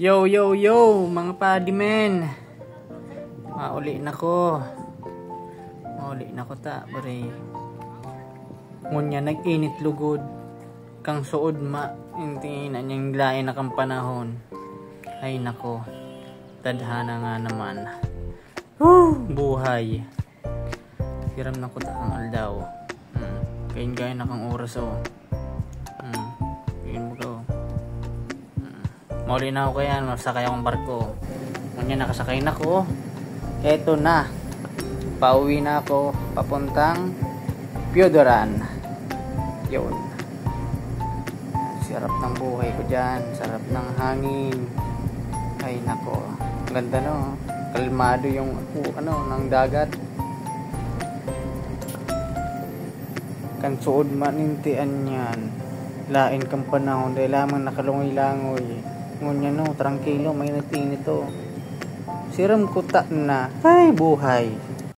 Yo, yo, yo, mga padimen. Mauli na ko. Ta, bari. Ngunya nag-init lugod. Kang suod hindi na niyang lain na kang panahon. Ay nako. Tadhana nga naman. Buhay. Hiram na ko ta kang aldaw. Kain na kang oras Yun mo ko. Mauli na ako kaya, masakay akong barko. Ngunya nakasakay na ko. Eto na. Pauwi na ako papuntang Piodoran. Yun. Sarap ng buhay ko dyan. Sarap ng hangin. Ay nako. Ganda no. Kalmado yung ng dagat. Kansuod manintian yan. Lain kang panahon dahil lamang nakalungoy-langoy. Ngunya no, tranquilo, may natin ito. Siram ko ta na. Ay buhay.